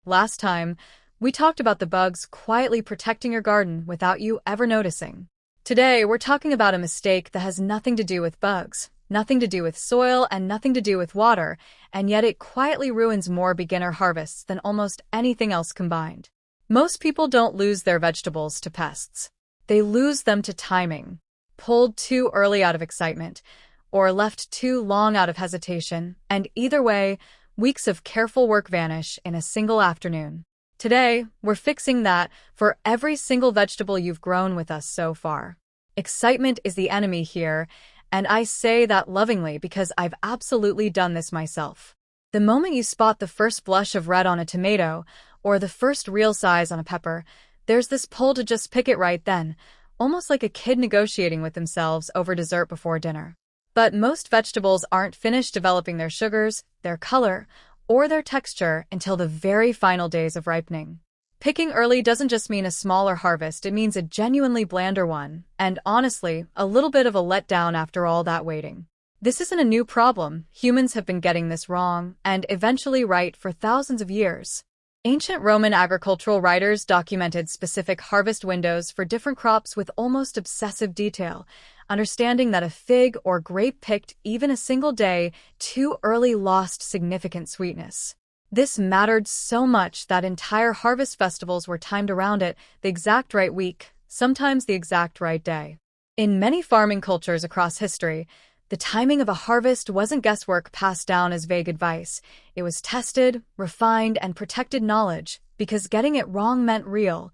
Last time, we talked about the bugs quietly protecting your garden without you ever noticing. Today, we're talking about a mistake that has nothing to do with bugs, nothing to do with soil, and nothing to do with water, and yet it quietly ruins more beginner harvests than almost anything else combined. Most people don't lose their vegetables to pests. They lose them to timing, pulled too early out of excitement, or left too long out of hesitation, and either way, weeks of careful work vanish in a single afternoon. Today, we're fixing that for every single vegetable you've grown with us so far. Excitement is the enemy here, and I say that lovingly because I've absolutely done this myself. The moment you spot the first blush of red on a tomato, or the first real size on a pepper, there's this pull to just pick it right then, almost like a kid negotiating with themselves over dessert before dinner. But most vegetables aren't finished developing their sugars, their color, or their texture until the very final days of ripening. Picking early doesn't just mean a smaller harvest, it means a genuinely blander one, and honestly, a little bit of a letdown after all that waiting. This isn't a new problem. Humans have been getting this wrong, and eventually right for thousands of years. Ancient Roman agricultural writers documented specific harvest windows for different crops with almost obsessive detail, understanding that a fig or grape picked even a single day too early lost significant sweetness. This mattered so much that entire harvest festivals were timed around it, the exact right week, sometimes the exact right day. In many farming cultures across history, the timing of a harvest wasn't guesswork passed down as vague advice. It was tested, refined, and protected knowledge, because getting it wrong meant real,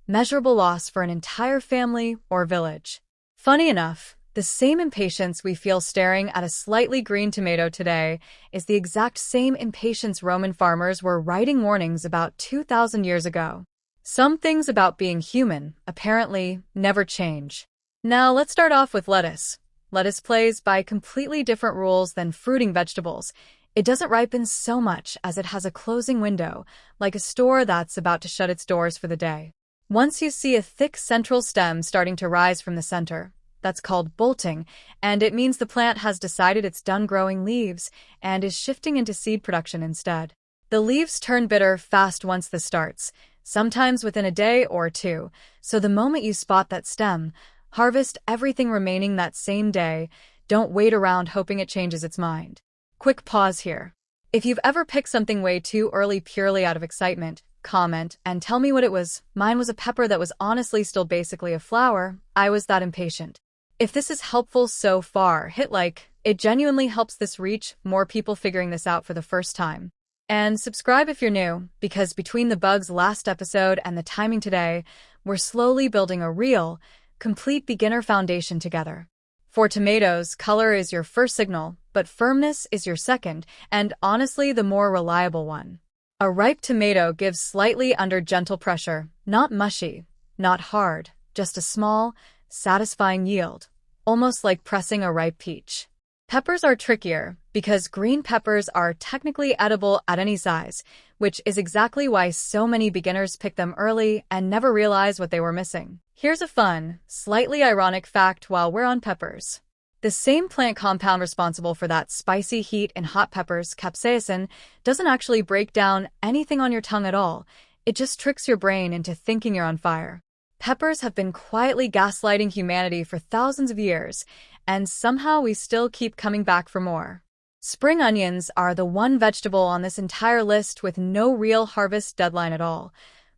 measurable loss for an entire family or village. Funny enough, the same impatience we feel staring at a slightly green tomato today is the exact same impatience Roman farmers were writing warnings about 2,000 years ago. Some things about being human, apparently, never change. Now let's start off with lettuce. Lettuce plays by completely different rules than fruiting vegetables. It doesn't ripen so much as it has a closing window, like a store that's about to shut its doors for the day. Once you see a thick central stem starting to rise from the center, that's called bolting, and it means the plant has decided it's done growing leaves and is shifting into seed production instead. The leaves turn bitter fast once this starts, sometimes within a day or two, so the moment you spot that stem, harvest everything remaining that same day. Don't wait around hoping it changes its mind. Quick pause here. If you've ever picked something way too early purely out of excitement, comment and tell me what it was. Mine was a pepper that was honestly still basically a flower. I was that impatient. If this is helpful so far, hit like. It genuinely helps this reach more people figuring this out for the first time. And subscribe if you're new, because between the bugs last episode and the timing today, we're slowly building a real, complete beginner foundation together. For tomatoes, color is your first signal, but firmness is your second, and honestly the more reliable one. A ripe tomato gives slightly under gentle pressure, not mushy, not hard, just a small, satisfying yield, almost like pressing a ripe peach. Peppers are trickier because green peppers are technically edible at any size, which is exactly why so many beginners pick them early and never realize what they were missing. Here's a fun, slightly ironic fact while we're on peppers. The same plant compound responsible for that spicy heat in hot peppers, capsaicin, doesn't actually break down anything on your tongue at all. It just tricks your brain into thinking you're on fire. Peppers have been quietly gaslighting humanity for thousands of years, and somehow we still keep coming back for more. Spring onions are the one vegetable on this entire list with no real harvest deadline at all.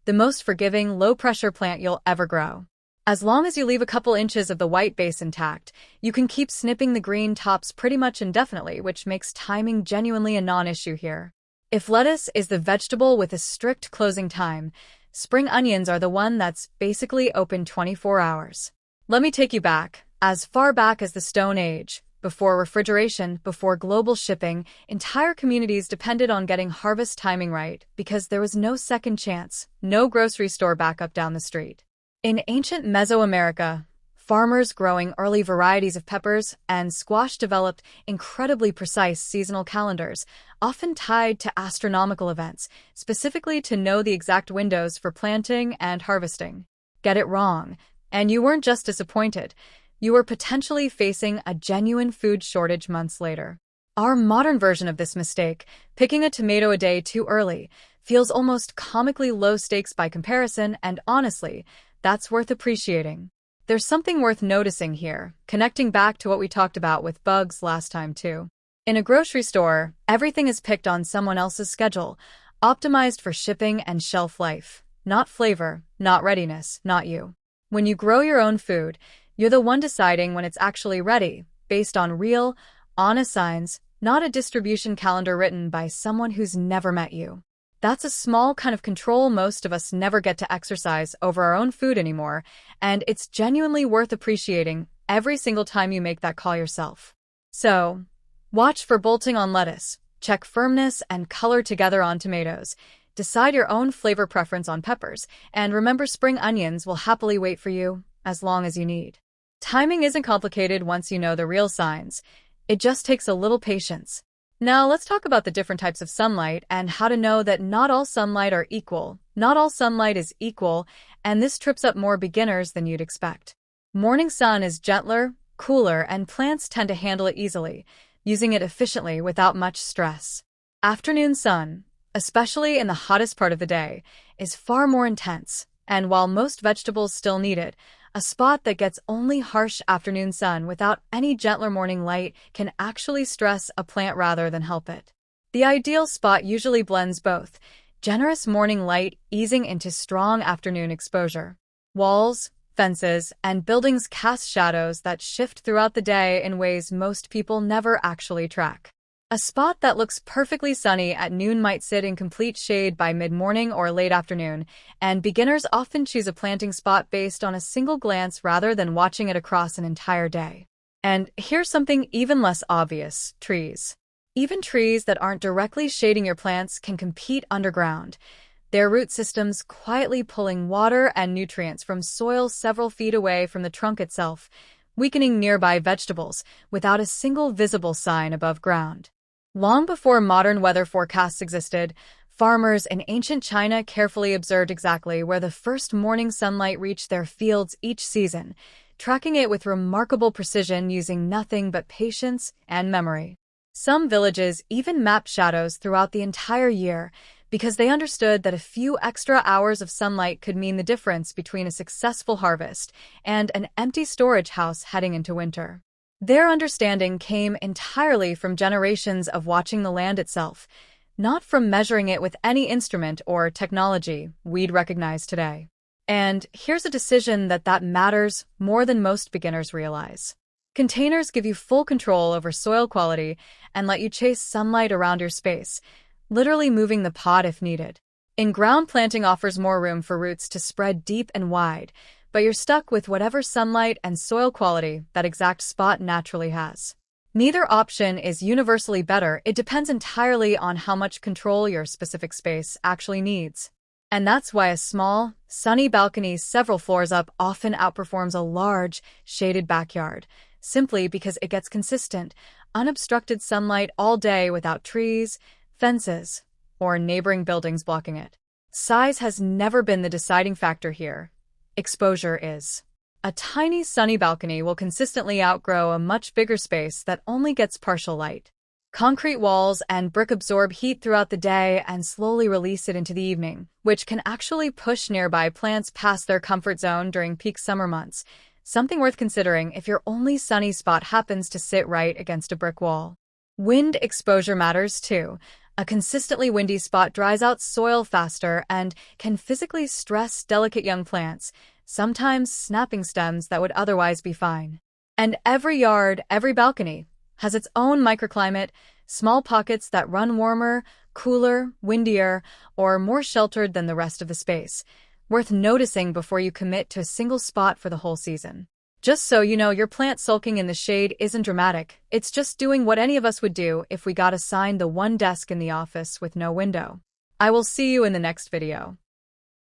The most forgiving, low-pressure plant you'll ever grow. As long as you leave a couple inches of the white base intact, you can keep snipping the green tops pretty much indefinitely, which makes timing genuinely a non-issue here. If lettuce is the vegetable with a strict closing time, spring onions are the one that's basically open 24 hours. Let me take you back, as far back as the Stone Age. Before refrigeration, before global shipping, entire communities depended on getting harvest timing right because there was no second chance, no grocery store backup down the street. In ancient Mesoamerica, farmers growing early varieties of peppers and squash developed incredibly precise seasonal calendars, often tied to astronomical events, specifically to know the exact windows for planting and harvesting. Get it wrong, and you weren't just disappointed. You were potentially facing a genuine food shortage months later. Our modern version of this mistake, picking a tomato a day too early, Feels almost comically low stakes by comparison, and honestly, that's worth appreciating. There's something worth noticing here, connecting back to what we talked about with bugs last time too. In a grocery store, everything is picked on someone else's schedule, optimized for shipping and shelf life. Not flavor, not readiness, not you. When you grow your own food, you're the one deciding when it's actually ready, based on real, honest signs, not a distribution calendar written by someone who's never met you. That's a small kind of control most of us never get to exercise over our own food anymore, and it's genuinely worth appreciating every single time you make that call yourself. So, watch for bolting on lettuce, check firmness and color together on tomatoes, decide your own flavor preference on peppers, and remember spring onions will happily wait for you as long as you need. Timing isn't complicated once you know the real signs. It just takes a little patience. Now let's talk about the different types of sunlight and how to know that not all sunlight are equal. Not all sunlight is equal, and this trips up more beginners than you'd expect. Morning sun is gentler, cooler, and plants tend to handle it easily, using it efficiently without much stress. Afternoon sun, especially in the hottest part of the day, is far more intense, and while most vegetables still need it, a spot that gets only harsh afternoon sun without any gentler morning light can actually stress a plant rather than help it. The ideal spot usually blends both, generous morning light easing into strong afternoon exposure. Walls, fences, and buildings cast shadows that shift throughout the day in ways most people never actually track. A spot that looks perfectly sunny at noon might sit in complete shade by mid-morning or late afternoon, and beginners often choose a planting spot based on a single glance rather than watching it across an entire day. And here's something even less obvious: trees. Even trees that aren't directly shading your plants can compete underground, their root systems quietly pulling water and nutrients from soil several feet away from the trunk itself, weakening nearby vegetables without a single visible sign above ground. Long before modern weather forecasts existed, farmers in ancient China carefully observed exactly where the first morning sunlight reached their fields each season, tracking it with remarkable precision using nothing but patience and memory. Some villages even mapped shadows throughout the entire year because they understood that a few extra hours of sunlight could mean the difference between a successful harvest and an empty storage house heading into winter. Their understanding came entirely from generations of watching the land itself, not from measuring it with any instrument or technology we'd recognize today. And here's a decision that matters more than most beginners realize. Containers give you full control over soil quality and let you chase sunlight around your space, literally moving the pot if needed. In-ground planting offers more room for roots to spread deep and wide, but you're stuck with whatever sunlight and soil quality that exact spot naturally has. Neither option is universally better. It depends entirely on how much control your specific space actually needs. And that's why a small, sunny balcony several floors up often outperforms a large, shaded backyard, simply because it gets consistent, unobstructed sunlight all day without trees, fences, or neighboring buildings blocking it. Size has never been the deciding factor here. Exposure is. A tiny sunny balcony will consistently outgrow a much bigger space that only gets partial light. Concrete walls and brick absorb heat throughout the day and slowly release it into the evening, which can actually push nearby plants past their comfort zone during peak summer months, something worth considering if your only sunny spot happens to sit right against a brick wall. Wind exposure matters too. A consistently windy spot dries out soil faster and can physically stress delicate young plants, sometimes snapping stems that would otherwise be fine. And every yard, every balcony, has its own microclimate, small pockets that run warmer, cooler, windier, or more sheltered than the rest of the space, worth noticing before you commit to a single spot for the whole season. Just so you know, your plant sulking in the shade isn't dramatic. It's just doing what any of us would do if we got assigned the one desk in the office with no window. I will see you in the next video.